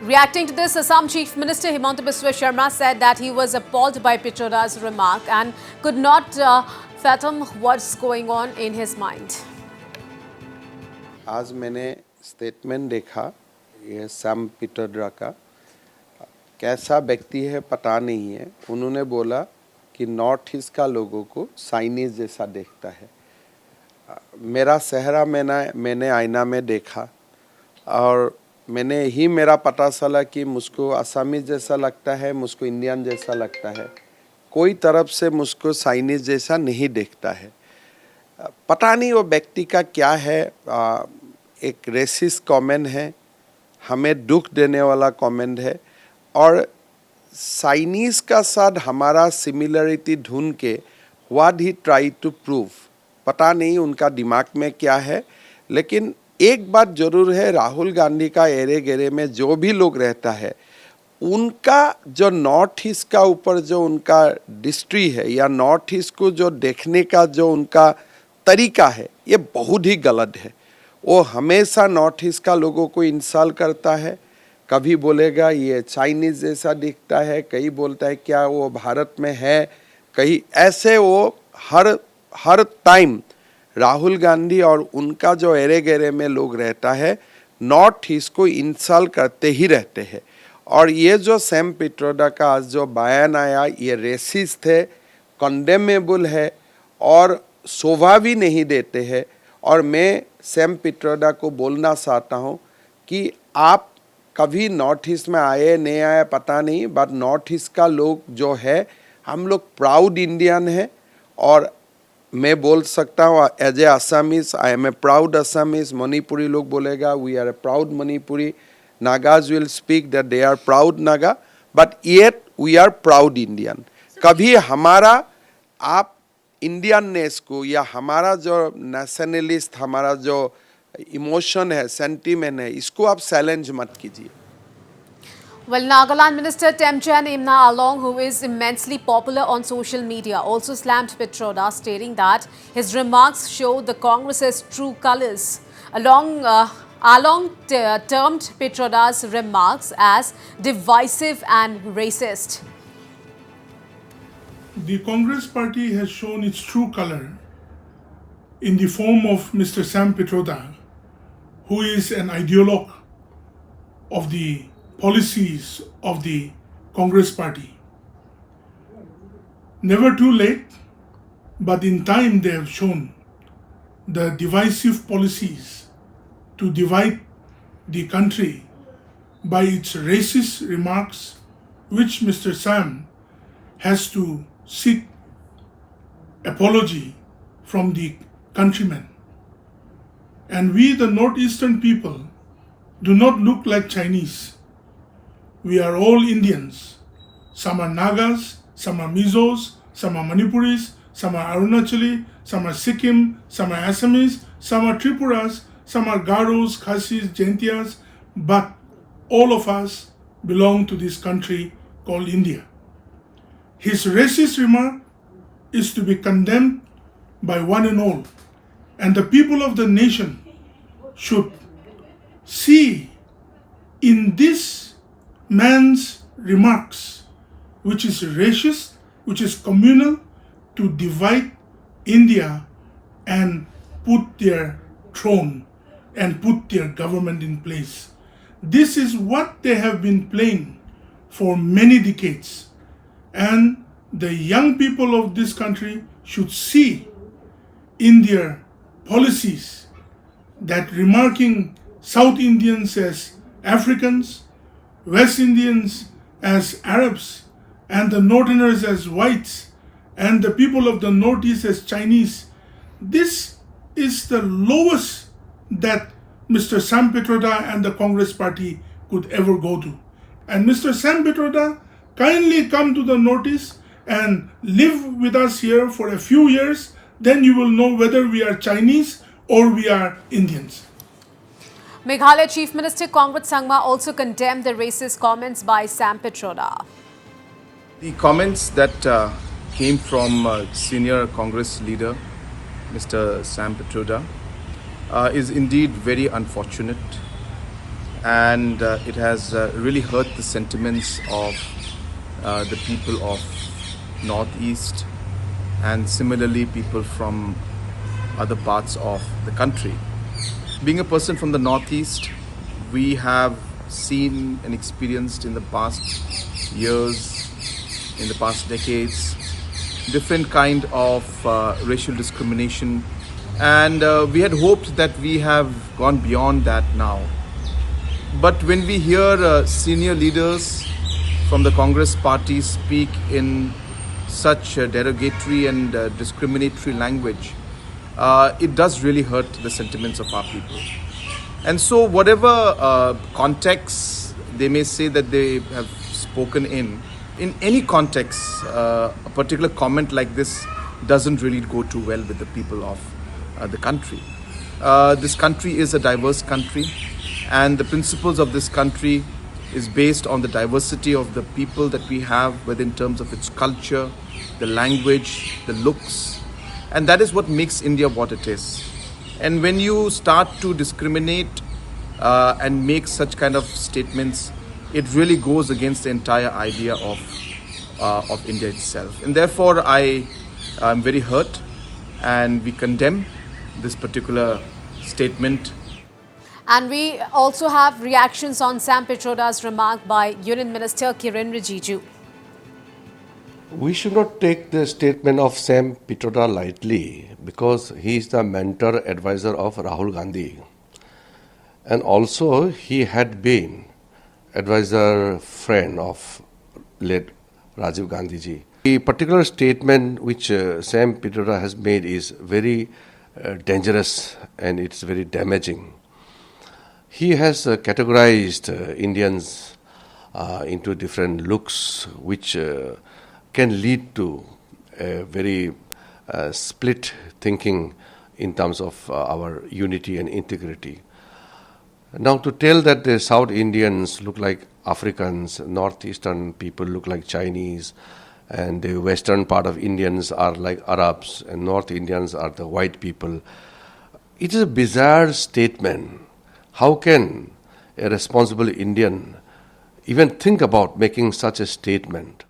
Reacting to this, Assam Chief Minister Himanta Biswa Sharma said that he was appalled by Pitroda's remark and could not fathom what's going on in his mind. आज मैंने statement देखा ये Sam Pitroda का, कैसा व्यक्ति है पता नहीं है। उन्होंने बोला कि नॉर्थ ईस्ट का लोगों को चाइनीज जैसा देखता है। मेरा चेहरा मैंने आईना में देखा और मैंने ही मेरा पता चला कि मुझको असमीज जैसा लगता है, मुझको इंडियन जैसा लगता है, कोई तरफ से मुझको चाइनीज जैसा नहीं देखता है। पता नहीं वो व्यक्ति का क्या है, एक रेसिस्ट कमेंट है, हमें दुख देने वाला कमेंट है और चाइनीज़ का साथ हमारा सिमिलरिटी ढूंढ के what he try to prove, पता नहीं उनका दिमाग में क्या है। लेकिन एक बात जरूर है, राहुल गांधी का एरे गेरे में जो भी लोग रहता है, उनका जो नॉर्थ ईस्ट का ऊपर जो उनका दृष्टि है या नॉर्थ ईस्ट को जो देखने का जो उनका तरीका है, ये बहुत ही गलत है। वो हमेशा नॉर्थ ईस्ट का लोगों को इंसल्ट करता है, कभी बोलेगा ये चाइनीज़ जैसा दिखता है, कहीं बोलता है क्या वो भारत में है, कहीं ऐसे वो हर टाइम राहुल गांधी और उनका जो एरे गेरे में लोग रहता है, नॉर्थ ईस्ट को इंसल्ट करते ही रहते हैं। और ये जो सैम पिट्रोडा का आज जो बयान आया, ये रेसिस्ट है, कंडेमेबल है और शोभा भी नहीं देते हैं। और मैं सैम पिट्रोडा को बोलना चाहता हूँ कि आप कभी नॉर्थ ईस्ट में आए नहीं आए पता नहीं, बट नॉर्थ ईस्ट का लोग जो है, हम लोग प्राउड इंडियन है। और मैं बोल सकता हूँ as a Assamese, I am a proud Assamese. Manipuri लोग बोलेगा we are a proud Manipuri, Nagas will speak that they are proud Naga, but yet we are proud Indian. कभी हमारा आप इंडियननेस को या हमारा जो नेशनलिस्ट, हमारा जो इमोशन है, सेंटीमेंट है, इसको आप चैलेंज मत कीजिए। Well, Nagaland Minister Temchen Imna Along, who is immensely popular on social media, also slammed Pitroda, stating that his remarks show the Congress's true colours. Along termed Pitroda's remarks as divisive and racist. The Congress party has shown its true color in the form of Mr. Sam Pitroda, who is an ideologue of the policies of the Congress party. Never too late, but in time they have shown the divisive policies to divide the country by its racist remarks, which Mr. Sam has to seek apology from the countrymen. And we, the northeastern people, do not look like Chinese. We are all Indians. Some are Nagas, some are Mizos, some are Manipuris, some are Arunachali, some are Sikkim, some are Assamese, some are Tripuras, some are Garos, Khasis, Jaintias, but all of us belong to this country called India. His racist remark is to be condemned by one and all, and the people of the nation should see in this man's remarks, which is racist, which is communal, to divide India and put their throne and put their government in place. This is what they have been playing for many decades, and the young people of this country should see in their policies that remarking South Indians as Africans, West Indians as Arabs, and the Northerners as whites, and the people of the Northeast as Chinese. This is the lowest that Mr. Sam Pitroda and the Congress party could ever go to. And Mr. Sam Pitroda, kindly come to the Northeast and live with us here for a few years, then you will know whether we are Chinese or we are Indians. Meghalaya Chief Minister Kongwat Sangma also condemned the racist comments by Sam Pitroda. The comments that came from senior Congress leader, Mr. Sam Pitroda, is indeed very unfortunate. and it has really hurt the sentiments of the people of Northeast and similarly people from other parts of the country. Being a person from the Northeast, we have seen and experienced in the past years, in the past decades, different kind of racial discrimination, and we had hoped that we have gone beyond that now. But when we hear senior leaders from the Congress party speak in such derogatory and discriminatory language, it does really hurt the sentiments of our people. And so whatever context they may say that they have spoken in any context, a particular comment like this doesn't really go too well with the people of the country. This country is a diverse country, and the principles of this country is based on the diversity of the people that we have, whether in terms of its culture, the language, the looks, and that is what makes India what it is. And when you start to discriminate and make such kind of statements, it really goes against the entire idea of India itself. And therefore, I am very hurt, and we condemn this particular statement. And we also have reactions on Sam Pitroda's remark by Union Minister Kiren Rijiju. We should not take the statement of Sam Pitroda lightly because he is the mentor advisor of Rahul Gandhi. And also he had been advisor friend of late Rajiv Gandhi ji. The particular statement which Sam Pitroda has made is very dangerous and it's very damaging. He has categorized Indians into different looks which can lead to a very split thinking in terms of our unity and integrity. Now to tell that the South Indians look like Africans, Northeastern people look like Chinese, and the western part of Indians are like Arabs, and North Indians are the white people, it is a bizarre statement. How can a responsible Indian even think about making such a statement?